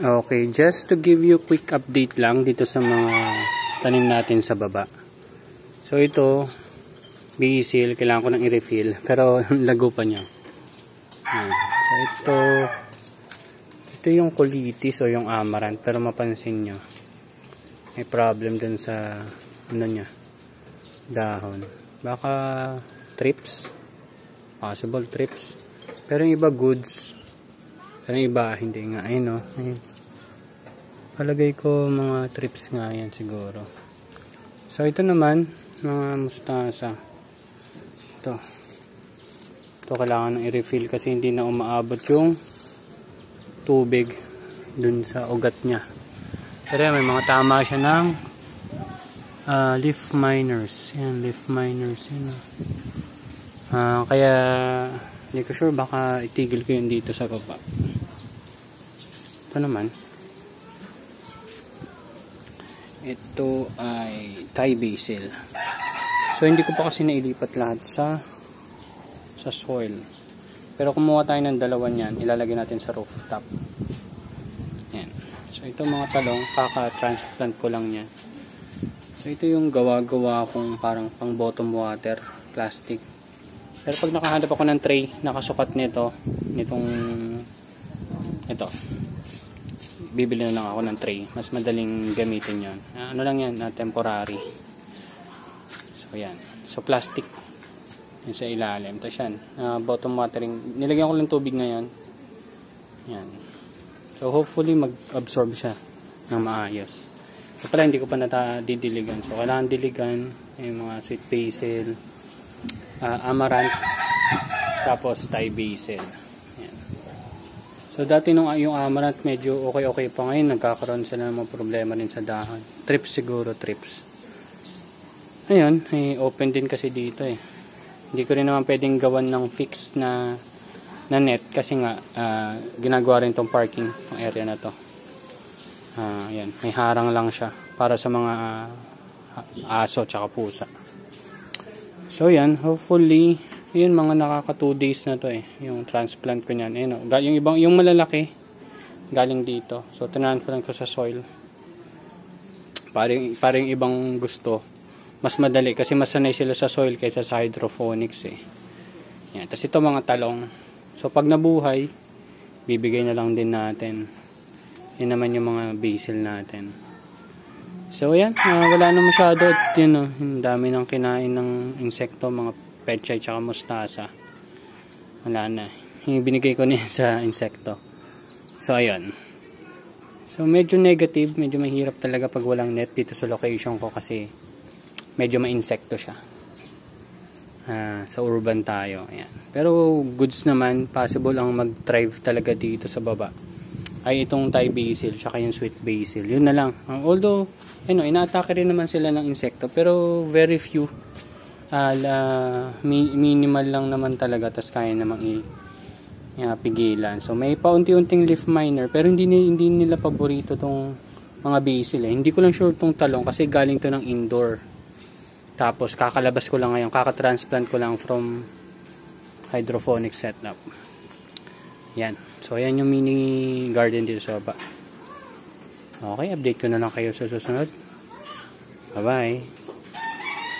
Okay, just to give you quick update lang dito sa mga tanim natin sa baba. So ito, basil, kailangan ko nang i-refill, pero lago pa niya. So ito yung colitis o yung amaranth, pero mapansin nyo, may problem dun sa ano niya, dahon. Baka trips, possible trips. Pero yung iba goods, pero yung iba hindi nga. Ayun o, palagay ko mga trips nga yan siguro. So ito naman, mga mustasa. Ito kailangan nang i-refill kasi hindi na umaabot yung tubig dun sa ugat niya. Pero may mga tama siya ng leaf miners. Yan, leaf miners. Yan. Kaya hindi ko sure, baka itigil ko yun dito sa baba. Ito naman, ito ay Thai basil. So hindi ko pa kasi nailipat lahat sa soil. Pero kumuha tayo ng dalawa niyan, ilalagay natin sa rooftop. Yan. So ito mga talong, kaka-transplant ko lang yan. So ito yung gawa-gawa kong parang pang bottom water, plastic. Pero pag nakahanap ako ng tray, nakasukat nito, ito, bibili na lang ako ng tray. Mas madaling gamitin yon. Ano lang yan, temporary. So yan. So plastic. Yan sa ilalim. Tapos yan, bottom watering. Nilagyan ko lang tubig ngayon. Yan. So hopefully mag-absorb siya ng maayos. So pala hindi ko pa didiligan. So kailangan diligan yung mga sweet basil, amaranth, tapos Thai basil. Yan. So dati nung yung amaranth medyo okay pa, ngayon nagkakaroon sila ng mga problema rin sa dahon. Trips siguro, trips. Ayun, open din kasi dito eh. Hindi ko rin naman pwedeng gawan ng fix na net kasi nga ginagawa rin tong parking, tong area na to. Yan, may harang lang siya para sa mga aso tsaka pusa. So yan, hopefully yun, mga nakaka 2 days na to eh, yung transplant ko niyan. Yung malalaki galing dito. So tinransplant ko sa soil. Parang ibang gusto. Mas madali kasi masanay sila sa soil kaysa sa hydroponics eh. Yan, tapos ito mga talong. So pag nabuhay, bibigay na lang din natin. Yan naman yung mga basil natin. So yan, wala na masyado. Yun, yung dami ng kinain ng insekto, mga pechay tsaka mustasa. Wala na. Yung binigay ko niya sa insekto. So ayun. So medyo negative, medyo mahirap talaga pag walang net dito sa location ko kasi medyo ma-insekto siya. Sa urban tayo. Ayan. Pero goods naman, possible ang mag-thrive talaga dito sa baba ay itong Thai basil tsaka yung sweet basil. Yun na lang. Although, ina-atake rin naman sila ng insekto, pero very few. Minimal lang naman talaga, tas kaya namang pigilan. So may paunti-unting leaf miner, pero hindi nila paborito tong mga basil eh. Hindi ko lang sure tong talong kasi galing to ng indoor. Tapos kakalabas ko lang ngayon, kaka-transplant ko lang from hydroponic setup. Yan. So ayan yung mini garden dito sa baba. Okay, update ko na lang kayo sa susunod. Bye bye.